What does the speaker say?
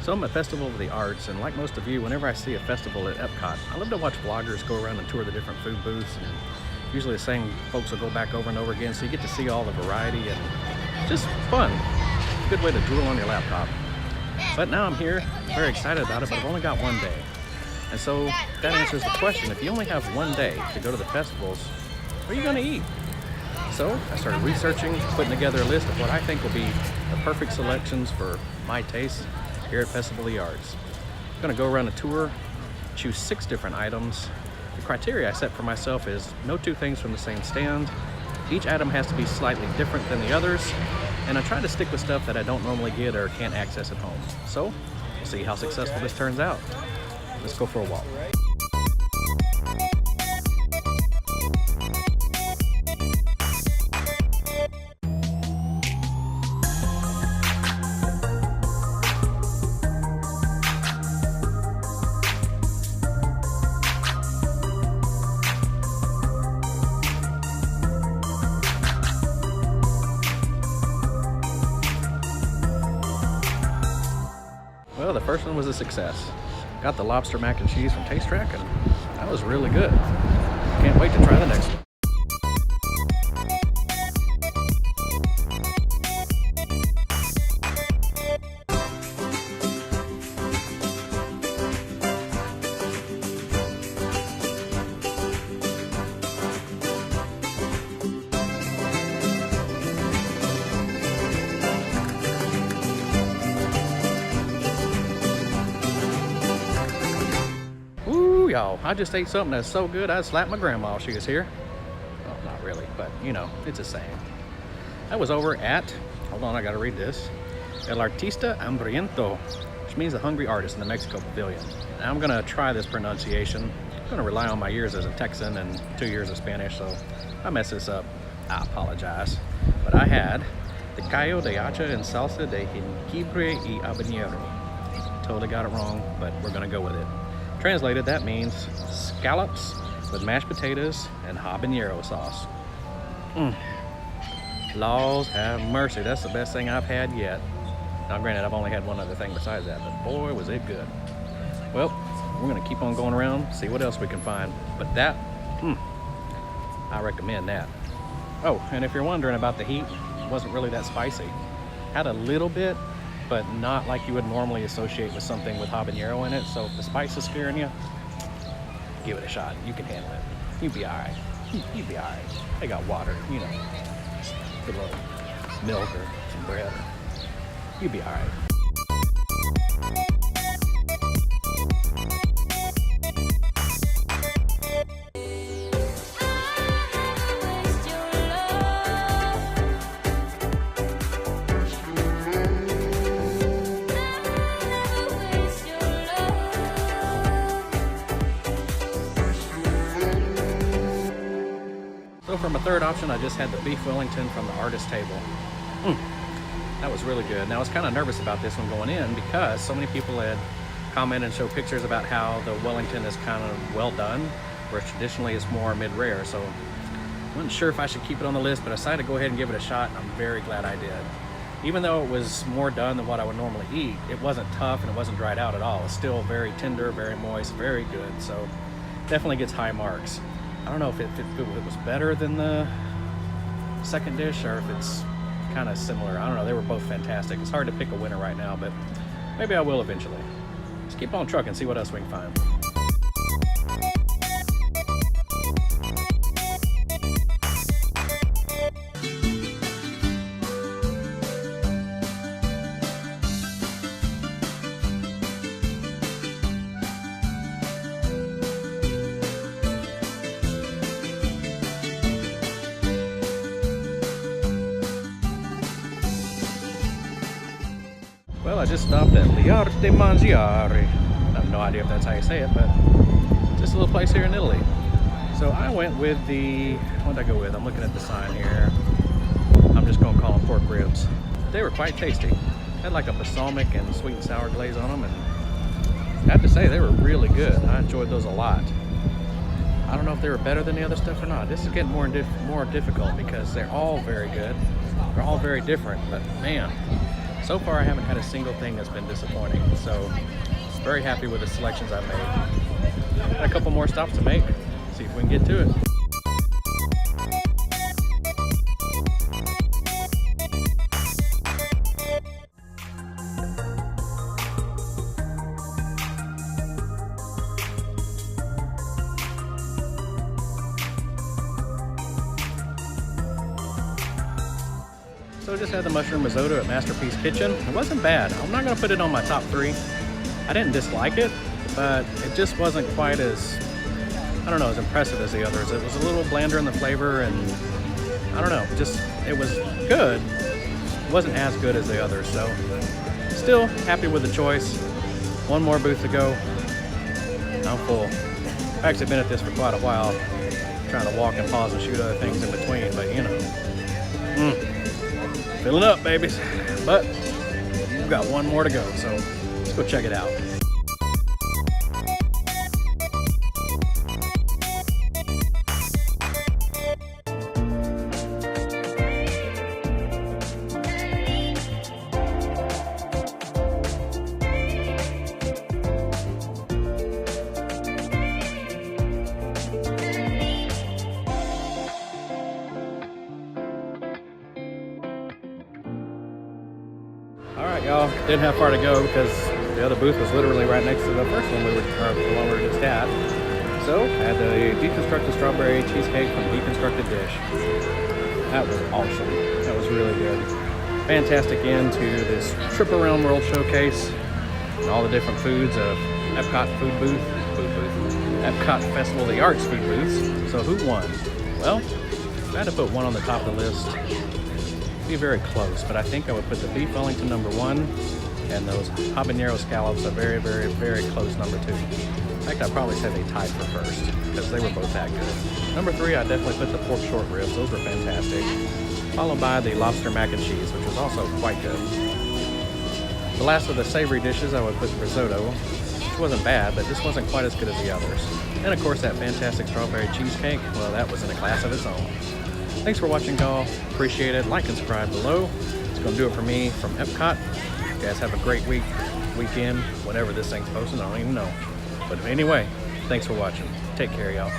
So I'm at Festival of the Arts, and like most of you, whenever I see a festival at Epcot, I love to watch vloggers go around and tour the different food booths. And usually the same folks will go back over and over again, so you get to see all the variety and just fun. Good way to drool on your laptop. But now I'm here, very excited about it, but I've only got one day. And so that answers the question, if you only have one day to go to the festivals, what are you gonna eat? So I started researching, putting together a list of what I think will be the perfect selections for my taste here at Festival of the Arts. I'm gonna go around a tour, choose 6 different items. The criteria I set for myself is no 2 things from the same stand. Each item has to be slightly different than the others, and I try to stick with stuff that I don't normally get or can't access at home. So we'll see how successful this turns out. Let's go for a walk. Well, the first one was a success. Got the Lobster Mac and Cheese from Taste Track, and that was really good. Can't wait to try the next one. Y'all, I just ate something that's so good I'd slap my grandma if she was here. Well, not really, but you know, it's a saying. I was over at, hold on, I gotta read this, El Artista Hambriento, which means the hungry artist in the Mexico Pavilion. And I'm gonna try this pronunciation. I'm gonna rely on my years as a Texan and 2 years of Spanish, so if I mess this up, I apologize. But I had the Coyote Atcha en salsa de jengibre y habanero. Totally got it wrong, but we're gonna go with it. Translated, that means scallops with mashed potatoes and habanero sauce. Laws have mercy, that's the best thing I've had yet. Now granted, I've only had one other thing besides that, but boy was it good. Well, we're gonna keep on going around, see what else we can find. But that, I recommend that. Oh, and if you're wondering about the heat, it wasn't really that spicy. Had a little bit, but not like you would normally associate with something with habanero in it. So if the spice is scaring you, give it a shot. You can handle it. You'll be all right. You'll be all right. They got water, you know, a little milk or some bread. You'll be all right. So for my third option, I just had the beef Wellington from the artist table. That was really good. Now I was kind of nervous about this one going in because so many people had commented and showed pictures about how the Wellington is kind of well done, whereas traditionally it's more mid-rare. So I wasn't sure if I should keep it on the list, but I decided to go ahead and give it a shot, and I'm very glad I did. Even though it was more done than what I would normally eat, it wasn't tough and it wasn't dried out at all. It's still very tender, very moist, very good. So definitely gets high marks. I don't know if it was better than the second dish or if it's kind of similar. I don't know, they were both fantastic. It's hard to pick a winner right now, but maybe I will eventually. Let's keep on trucking, see what else we can find. Well, I just stopped at L'Art de Mangiare. I have no idea if that's how you say it, but just a little place here in Italy. So I went with the, what did I go with? I'm looking at the sign here. I'm just gonna call them pork ribs. They were quite tasty. Had like a balsamic and sweet and sour glaze on them, and I have to say they were really good. I enjoyed those a lot. I don't know if they were better than the other stuff or not. This is getting more difficult because they're all very good. They're all very different, but man, So far, I haven't had a single thing that's been disappointing. So, very happy with the selections I made. Got a couple more stops to make. See if we can get to it. So just had the mushroom risotto at Masterpiece Kitchen. It wasn't bad. I'm not gonna put it on my top 3. I didn't dislike it, but it just wasn't quite as, I don't know, as impressive as the others. It was a little blander in the flavor, and I don't know, just, it was good. It wasn't as good as the others, so still happy with the choice. One more booth to go. I'm full. I've actually been at this for quite a while, trying to walk and pause and shoot other things in between, but you know. Filling up, babies. But we've got one more to go, so let's go check it out. Alright y'all, didn't have far to go because the other booth was literally right next to the first one the one we were just at. So, I had the deconstructed strawberry cheesecake from Deconstructed Dish. That was awesome. That was really good. Fantastic end to this trip around World Showcase and all the different foods of Epcot food booth, Epcot Festival of the Arts food booths. So who won? Well, I had to put one on the top of the list. Be very close, but I think I would put the beef Wellington #1 and those habanero scallops a very, very, very close #2. In fact, I'd probably say they tied for first because they were both that good. #3, I definitely put the pork short ribs. Those were fantastic. Followed by the lobster mac and cheese, which was also quite good. The last of the savory dishes, I would put the risotto, which wasn't bad, but just wasn't quite as good as the others. And of course, that fantastic strawberry cheesecake. Well, that was in a class of its own. Thanks for watching, y'all. Appreciate it. Like and subscribe below. It's going to do it for me from Epcot. You guys have a great weekend, whenever this thing's posted. I don't even know. But anyway, thanks for watching. Take care, y'all.